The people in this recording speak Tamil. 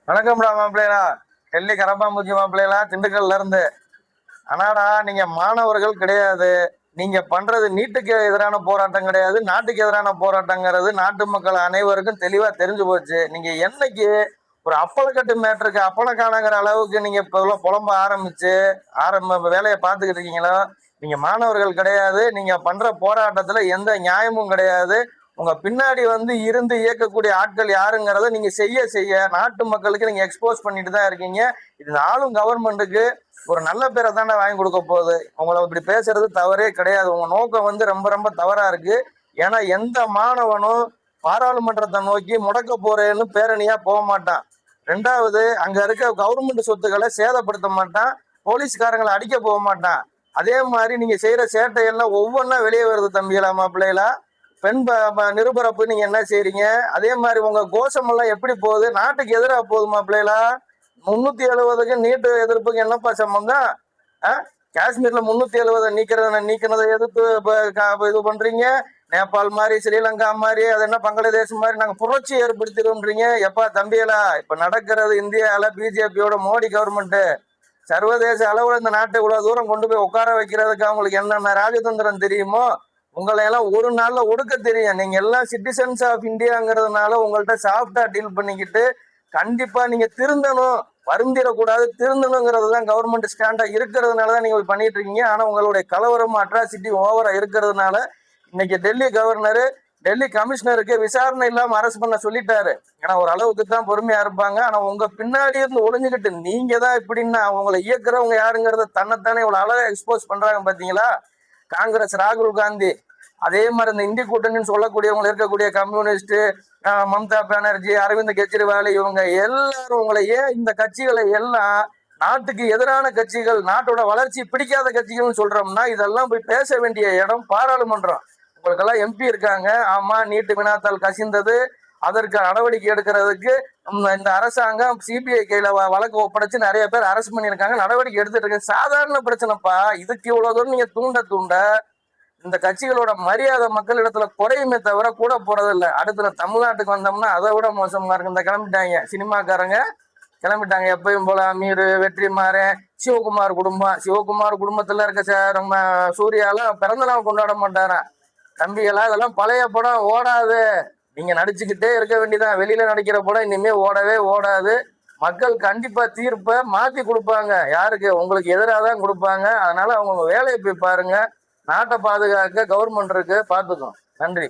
வணக்கம்டா மாப்பிள்ளைகளா. டெல்லி கரப்பாம்பூச்சி மாப்பிள்ளைகளா, திண்டுக்கல்ல இருந்து. ஆனாடா, நீங்க மாணவர்கள் கிடையாது. நீங்க பண்றது நீட்டுக்கு எதிரான போராட்டம் கிடையாது, நாட்டுக்கு எதிரான போராட்டங்கிறது நாட்டு மக்கள் அனைவருக்கும் தெளிவா தெரிஞ்சு போச்சு. நீங்க என்னைக்கு ஒரு அப்பளக்கட்டு மேட்டருக்கு அப்பளக்கானங்கிற அளவுக்கு நீங்க இப்ப புலம்ப ஆரம்பிச்சு வேலையை பார்த்துக்கிட்டு இருக்கீங்களோ, நீங்க மாணவர்கள் கிடையாது. நீங்க பண்ற போராட்டத்துல எந்த நியாயமும் கிடையாது. உங்க பின்னாடி இருந்து இயக்கக்கூடிய ஆட்கள் யாருங்கிறத நீங்க செய்ய செய்ய நாட்டு மக்களுக்கு நீங்க எக்ஸ்போஸ் பண்ணிட்டு தான் இருக்கீங்க. இது ஆளும் கவர்மெண்ட்டுக்கு ஒரு நல்ல பேரை தானே வாங்கி கொடுக்க போகுது. உங்களை இப்படி பேசுறது தவறே கிடையாது. உங்க நோக்கம் ரொம்ப ரொம்ப தவறா இருக்கு. ஏன்னா எந்த மாணவனும் பாராளுமன்றத்தை நோக்கி முடக்க போறேன்னு பேரணியா போக மாட்டான். ரெண்டாவது, அங்க இருக்க கவர்மெண்ட் சொத்துக்களை சேதப்படுத்த மாட்டான், போலீஸ்காரங்களை அடிக்க போக மாட்டான். அதே மாதிரி நீங்க செய்யற சேட்டையெல்லாம் ஒவ்வொன்றா வெளியே வருது தம்பிகளா மாப்பிள்ளைகளா. பெண் நிருபரப்பு நீங்க என்ன செய்றீங்க? அதே மாதிரி உங்க கோஷமெல்லாம் எப்படி போகுது? நாட்டுக்கு எதிராக போகுது மாப்பிள்ளைகளா. 370க்கு நீட்டு எதிர்ப்புக்கு என்னப்பா சம்பந்தம்? காஷ்மீர்ல 370 நீக்கினதை எதிர்த்து இது பண்றீங்க. நேபாள் மாதிரி, ஸ்ரீலங்கா மாதிரி, அது என்ன பங்களாதேஷ் மாதிரி நாங்க புரட்சி ஏற்படுத்திடும்ன்றீங்க. எப்பா தம்பிகளா, இப்ப நடக்கிறது இந்தியாவில பிஜேபியோட மோடி கவர்மெண்ட் சர்வதேச அளவுல இந்த நாட்டை இவ்வளவு தூரம் கொண்டு போய் உட்கார வைக்கிறதுக்கு அவங்களுக்கு என்னென்ன ராஜதந்திரம் தெரியுமோ உங்களை எல்லாம் ஒரு நாள்ல ஒடுக்க தெரியும். நீங்க எல்லாம் சிட்டிசன்ஸ் ஆஃப் இந்தியாங்கிறதுனால உங்கள்கிட்ட சாஃப்டா டீல் பண்ணிக்கிட்டு கண்டிப்பா நீங்க திருந்தணும், வருந்திடக்கூடாது, திருந்தணுங்கிறது தான் கவர்மெண்ட் ஸ்டாண்டா இருக்கிறதுனாலதான் நீங்க பண்ணிட்டு இருக்கீங்க. ஆனா உங்களுடைய கலவரம் அட்ராசிட்டி ஓவரா இருக்கிறதுனால இன்னைக்கு டெல்லி கவர்னரு டெல்லி கமிஷனருக்கு விசாரணை இல்லாம அரெஸ்ட் பண்ண சொல்லிட்டாரு. ஏன்னா ஒரு அளவுக்கு தான் பொறுமையா இருப்பாங்க. ஆனா உங்க பின்னாடி இருந்து ஒளிஞ்சுக்கிட்டு நீங்க தான் இப்படின்னா அவங்களை இயக்குறவங்க யாருங்கிறத தன்னைத்தானே இவ்வளவு அழகா எக்ஸ்போஸ் பண்றாங்க பாத்தீங்களா. காங்கிரஸ் ராகுல் காந்தி, அதே மாதிரி இந்த இந்திய கூட்டணின்னு சொல்லக்கூடியவங்க இருக்கக்கூடிய கம்யூனிஸ்ட், மம்தா பானர்ஜி, அரவிந்த் கெஜ்ரிவால், இவங்க எல்லாரும் உங்களை ஏன் இந்த கட்சிகளை எல்லாம் நாட்டுக்கு எதிரான கட்சிகள், நாட்டோட வளர்ச்சி பிடிக்காத கட்சிகள்னு சொல்றோம்னா இதெல்லாம் போய் பேச வேண்டிய இடம் பாராளுமன்றம். உங்களுக்கெல்லாம் எம்பி இருக்காங்க. ஆமா, நீட்டு வினாத்தால் கசிந்தது, அதற்கு நடவடிக்கை எடுக்கிறதுக்கு இந்த அரசாங்கம் சிபிஐ கையில வழக்கு ஒப்படைச்சு நிறைய பேர் அரெஸ்ட் பண்ணியிருக்காங்க, நடவடிக்கை எடுத்துட்டு இருக்கு. சாதாரண பிரச்சனைப்பா. இதுக்கு இவ்வளவு தூரம் நீங்க தூண்ட இந்த கட்சிகளோட மரியாதை மக்களிடத்துல குறையுமே தவிர கூட போறது இல்லை. அடுத்த தமிழ்நாட்டுக்கு வந்தோம்னா அதை விட மோசமா இருக்கு. இந்த கிளம்பிட்டாங்க சினிமாக்காரங்க, கிளம்பிட்டாங்க. எப்பயும் போல அமீர், வெற்றிமாறன், சிவகுமார் குடும்பத்துல இருக்க நம்ம சூர்யாலாம் பிறந்த நாள் கொண்டாட மாட்டாரா. தம்பிகளா, இதெல்லாம் பழைய படம், ஓடாது. நீங்க நடிச்சுக்கிட்டே இருக்க வேண்டியதான். வெளியில நடிக்கிற படம் இனிமே ஓடவே ஓடாது. மக்கள் கண்டிப்பா தீர்ப்பை மாத்தி கொடுப்பாங்க. யாருக்கு? உங்களுக்கு எதிராக தான் கொடுப்பாங்க. அதனால அவங்க வேலையை போய் பாருங்க. நாட்டை பாதுகாக்க கவர்மெண்ட் இருக்கு, பார்த்துக்கோம். நன்றி.